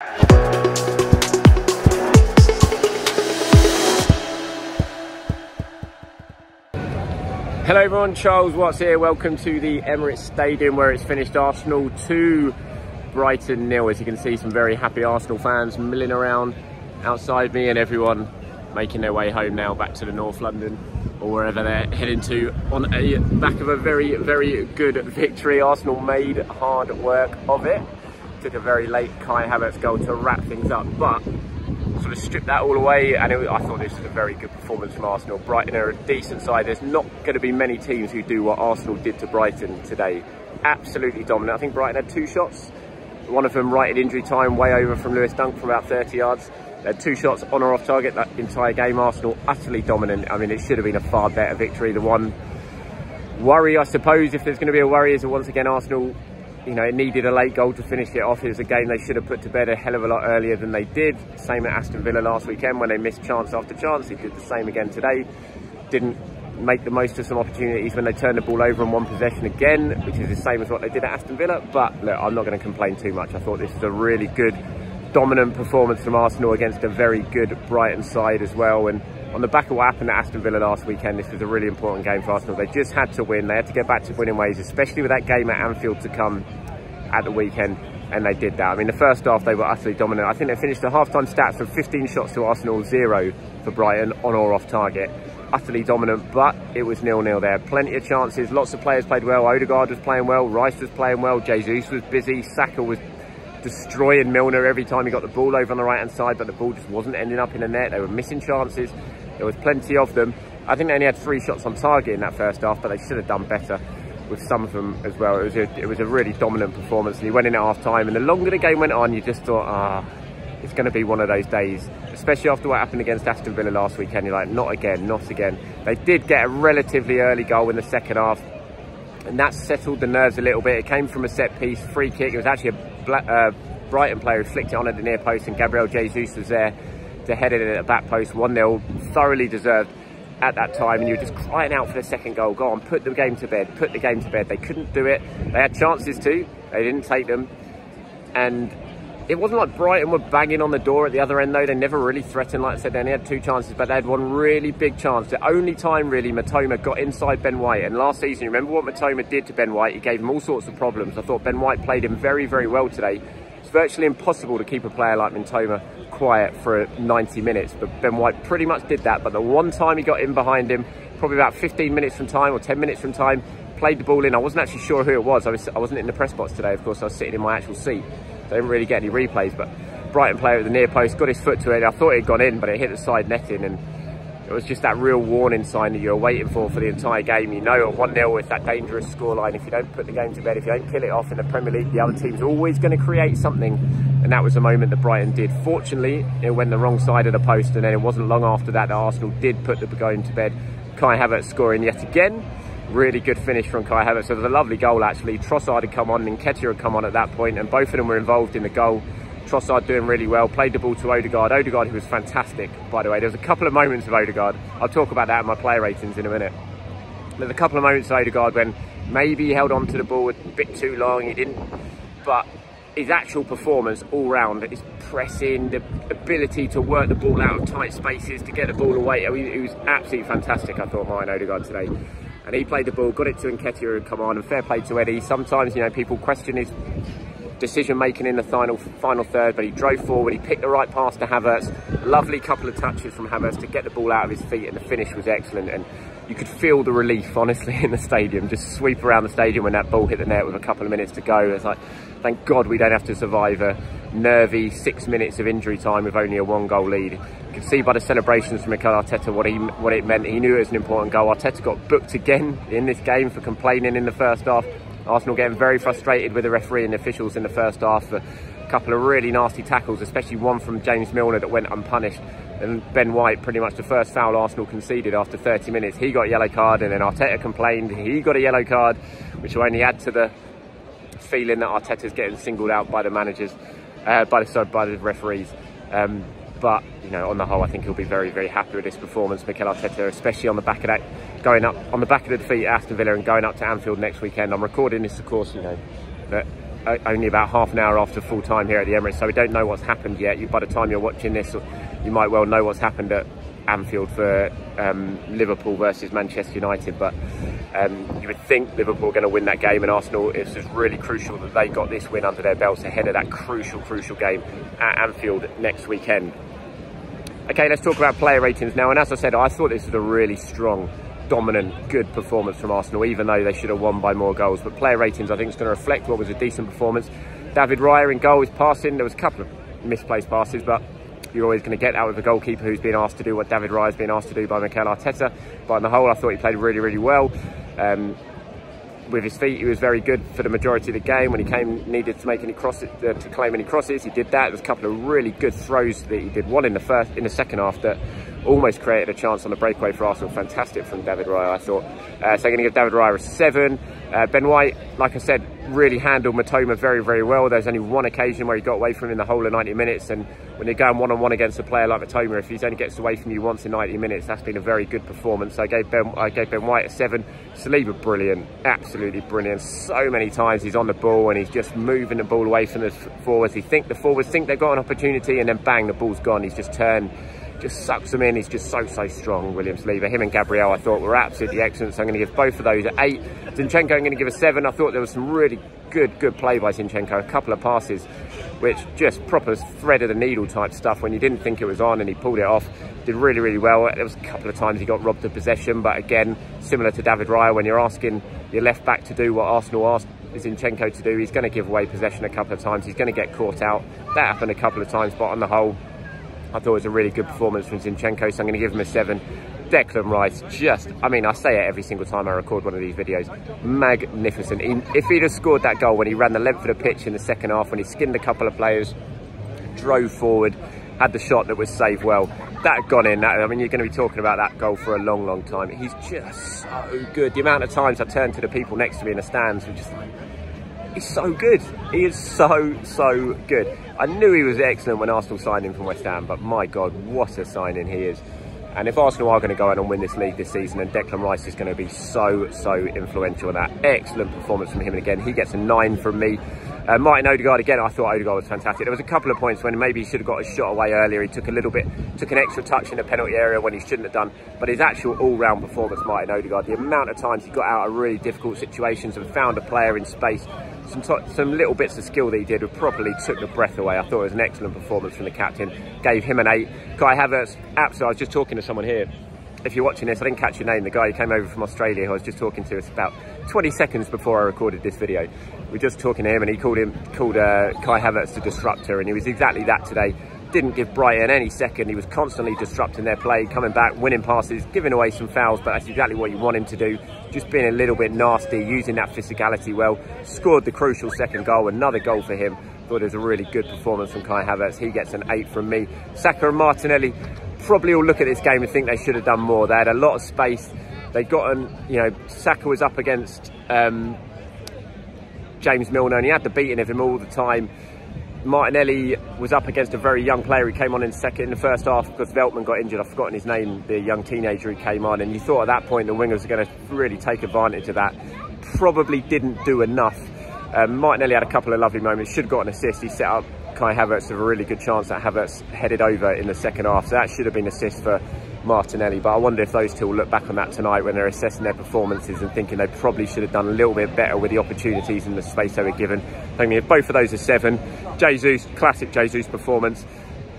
Hello everyone, Charles Watts here. Welcome to the Emirates Stadium where it's finished Arsenal 2, Brighton 0. As you can see, some very happy Arsenal fans milling around outside me, and everyone making their way home now back to the North London or wherever they're heading to on a back of a very, very good victory. Arsenal made hard work of it. Took a very late Kai Havertz goal to wrap things up, but sort of stripped that all away, and I thought this was a very good performance from Arsenal. Brighton are a decent side. There's not going to be many teams who do what Arsenal did to Brighton today. Absolutely dominant. I think Brighton had 2 shots. One of them right at injury time, way over from Lewis Dunk from about 30 yards. They had 2 shots on or off target that entire game. Arsenal utterly dominant. I mean, it should have been a far better victory. The one worry, I suppose, if there's going to be a worry, is that once again Arsenal, you know, it needed a late goal to finish it off. It was a game they should have put to bed a hell of a lot earlier than they did. Same at Aston Villa last weekend when they missed chance after chance. They did the same again today. Didn't make the most of some opportunities when they turned the ball over in one possession again, which is the same as what they did at Aston Villa. But look, I'm not going to complain too much. I thought this was a really good, dominant performance from Arsenal against a very good Brighton side as well. And on the back of what happened at Aston Villa last weekend, this was a really important game for Arsenal. They just had to win. They had to get back to winning ways, especially with that game at Anfield to come at the weekend, and they did that. I mean, the first half they were utterly dominant. I think they finished the half-time stats with 15 shots to Arsenal, 0 for Brighton on or off target. Utterly dominant, but it was 0-0 there. Plenty of chances, lots of players played well. Odegaard was playing well, Rice was playing well, Jesus was busy, Saka was destroying Milner every time he got the ball over on the right-hand side, but the ball just wasn't ending up in the net. They were missing chances. There was plenty of them. I think they only had 3 shots on target in that first half, but they should have done better with some of them as well. It was a really dominant performance, and he went in at half time, and the longer the game went on, you just thought, it's going to be one of those days, especially after what happened against Aston Villa last weekend. You're like, not again, not again. They did get a relatively early goal in the second half, and that settled the nerves a little bit. It came from a set piece, free kick. It was actually a Brighton player who flicked it on at the near post, and Gabriel Jesus was there to head it at the back post. 1-0, thoroughly deserved at that time, and you were just crying out for the second goal. Go on, put the game to bed, put the game to bed. They couldn't do it. They had chances too, they didn't take them, and it wasn't like Brighton were banging on the door at the other end though. They never really threatened. Like I said, they only had 2 chances, but they had one really big chance. The only time really Matoma got inside Ben White, and last season, you remember what Matoma did to Ben White? He gave him all sorts of problems. I thought Ben White played him very, very well today. It's virtually impossible to keep a player like Matoma quiet for 90 minutes, but Ben White pretty much did that. But the one time he got in behind him, probably about 15 minutes from time or 10 minutes from time, played the ball in. I wasn't actually sure who it was. I wasn't in the press box today, of course. I was sitting in my actual seat. So I didn't really get any replays, but Brighton player at the near post got his foot to it. I thought it had gone in, but it hit the side netting, and it was just that real warning sign that you're waiting for the entire game. You know, at 1-0 it's that dangerous scoreline. If you don't put the game to bed, if you don't kill it off in the Premier League, the other team's always going to create something. And that was the moment that Brighton did. Fortunately, it went the wrong side of the post, and then it wasn't long after that that Arsenal did put the game to bed. Kai Havertz scoring yet again. Really good finish from Kai Havertz. So it was a lovely goal actually. Trossard had come on and Nketiah had come on at that point, and both of them were involved in the goal. Trossard doing really well, played the ball to Odegaard. Odegaard, who was fantastic, by the way. There was a couple of moments of Odegaard. I'll talk about that in my player ratings in a minute. There's a couple of moments of Odegaard when maybe he held on to the ball a bit too long. He didn't, but his actual performance all round, his pressing, the ability to work the ball out of tight spaces, to get the ball away. I mean, it was absolutely fantastic, I thought, Martin Odegaard today. And he played the ball, got it to Nketiah, who had come on, and fair play to Eddie. Sometimes, you know, people question his decision making in the final third, but he drove forward, he picked the right pass to Havertz. Lovely couple of touches from Havertz to get the ball out of his feet, and the finish was excellent. And you could feel the relief, honestly, in the stadium. Just sweep around the stadium when that ball hit the net with a couple of minutes to go. It's like, thank God we don't have to survive a nervy 6 minutes of injury time with only a 1-goal lead. You can see by the celebrations from Mikel Arteta what it meant. He knew it was an important goal. Arteta got booked again in this game for complaining in the first half. Arsenal getting very frustrated with the referee and the officials in the first half for a couple of really nasty tackles, especially one from James Milner that went unpunished. And Ben White, pretty much the first foul Arsenal conceded after 30 minutes. He got a yellow card, and then Arteta complained. He got a yellow card, which will only add to the feeling that Arteta's getting singled out by the managers, by the referees. But, you know, on the whole, I think he'll be very, very happy with this performance, Mikel Arteta, especially on the back of that, going up on the back of the defeat at Aston Villa and going up to Anfield next weekend. I'm recording this, of course, you know, only about half an hour after full time here at the Emirates, so we don't know what's happened yet. By the time you're watching this, you might well know what's happened at Anfield for Liverpool versus Manchester United, but you would think Liverpool are going to win that game, and Arsenal, it's just really crucial that they got this win under their belts ahead of that crucial game at Anfield next weekend. Okay, let's talk about player ratings now, and as I said, I thought this was a really strong, dominant, good performance from Arsenal, even though they should have won by more goals. But player ratings, I think, is going to reflect what was a decent performance. David Raya in goal, his passing, there was a couple of misplaced passes, but you're always going to get that with a goalkeeper who's been asked to do what David Raya's been asked to do by Mikel Arteta. But on the whole, I thought he played really well. With his feet, he was very good for the majority of the game. When he needed to make any crosses, to claim any crosses, he did that. There was a couple of really good throws that he did. One in the second half that almost created a chance on the breakaway for Arsenal. Fantastic from David Raya, I thought. So I'm going to give David Raya a 7. Ben White, like I said, really handled Matoma very well. There's only one occasion where he got away from him in the whole of 90 minutes, and when you're going one-on-one against a player like Matoma, if he only gets away from you once in 90 minutes, that's been a very good performance. So I gave Ben White a 7. Saliba, brilliant, absolutely brilliant. So many times he's on the ball and he's just moving the ball away from the forwards. The forwards think they've got an opportunity, and then bang, the ball's gone. He's just turned, just sucks them in. He's just so strong, William Saliba. Him and Gabriel, I thought, were absolutely excellent, so I'm going to give both of those an 8. Zinchenko, I'm going to give a 7. I thought there was some really good play by Zinchenko. A couple of passes which just proper thread of the needle type stuff when you didn't think it was on, and he pulled it off. Did really well. There was a couple of times he got robbed of possession, but again, similar to David Raya, when you're asking your left back to do what Arsenal asked Zinchenko to do, he's going to give away possession a couple of times. He's going to get caught out. That happened a couple of times, but on the whole, I thought it was a really good performance from Zinchenko, so I'm going to give him a 7. Declan Rice, I mean, I say it every single time I record one of these videos, magnificent. If he'd have scored that goal when he ran the length of the pitch in the second half, when he skinned a couple of players, drove forward, had the shot that was saved well, that had gone in. I mean, you're going to be talking about that goal for a long time. He's just so good. The amount of times I turned to the people next to me in the stands were just like, he's so good. He is so good. I knew he was excellent when Arsenal signed him from West Ham, but my God, what a signing he is. And if Arsenal are going to go out and win this league this season, and Declan Rice is going to be so influential in that. Excellent performance from him, and again, he gets a 9 from me. Martin Odegaard, again, I thought Odegaard was fantastic. There was a couple of points when maybe he should have got a shot away earlier. He took an extra touch in the penalty area when he shouldn't have done. But his actual all-round performance, Martin Odegaard, the amount of times he got out of really difficult situations and found a player in space, some little bits of skill that he did properly took the breath away. I thought it was an excellent performance from the captain. Gave him an 8. Kai Havertz, absolutely. I was just talking to someone here. If you're watching this, I didn't catch your name. The guy who came over from Australia, who I was just talking to us about 20 seconds before I recorded this video. We were just talking to him, and he called Kai Havertz the disruptor, and he was exactly that today. Didn't give Brighton any second. He was constantly disrupting their play, coming back, winning passes, giving away some fouls, but that's exactly what you want him to do. Just being a little bit nasty, using that physicality well. Scored the crucial second goal, another goal for him. Thought it was a really good performance from Kai Havertz. He gets an 8 from me. Saka and Martinelli probably all look at this game and think they should have done more. They had a lot of space. They got Saka was up against James Milner, and he had the beating of him all the time. Martinelli was up against a very young player who came on in the first half because Veltman got injured. I've forgotten his name, the young teenager who came on, and you thought at that point the wingers were going to really take advantage of that. Probably didn't do enough. Martinelli had a couple of lovely moments, should have got an assist. He set up Kai Havertz with a really good chance that Havertz headed over in the second half, so that should have been an assist for Martinelli. But I wonder if those two will look back on that tonight when they're assessing their performances and thinking they probably should have done a little bit better with the opportunities and the space they were given. I mean, both of those are 7. Jesus, classic Jesus performance.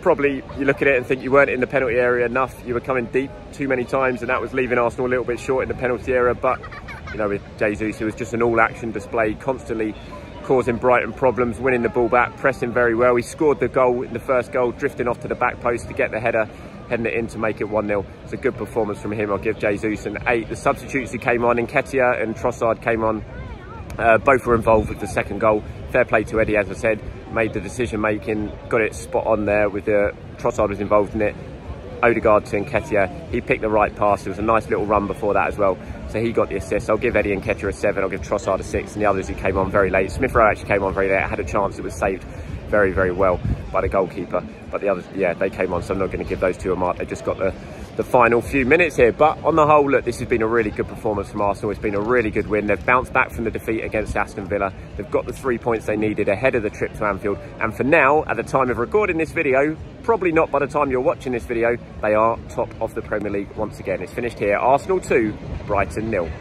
Probably you look at it and think you weren't in the penalty area enough. You were coming deep too many times, and that was leaving Arsenal a little bit short in the penalty area. But you know, with Jesus, it was just an all-action display, constantly causing Brighton problems, winning the ball back, pressing very well. He scored the goal in the first goal, drifting off to the back post to get the header, heading it in to make it 1-0. It's a good performance from him. I'll give Jesus an 8. The substitutes who came on, Nketiah and Trossard came on. Both were involved with the second goal. Fair play to Eddie, as I said, made the decision making, got it spot on there with the Trossard was involved in it. Odegaard to Nketiah, he picked the right pass. There was a nice little run before that as well, so he got the assist. I'll give Eddie Nketiah a 7. I'll give Trossard a 6, and the others who came on very late. Smith Rowe actually came on very late, had a chance, it was saved very well by the goalkeeper, but the others, yeah, they came on, so I'm not going to give those two a mark. They just got the the final few minutes here. But on the whole, look, this has been a really good performance from Arsenal. It's been a really good win. They've bounced back from the defeat against Aston Villa. They've got the 3 points they needed ahead of the trip to Anfield. And for now, at the time of recording this video, probably not by the time you're watching this video, they are top of the Premier League once again. It's finished here. Arsenal 2, Brighton 0.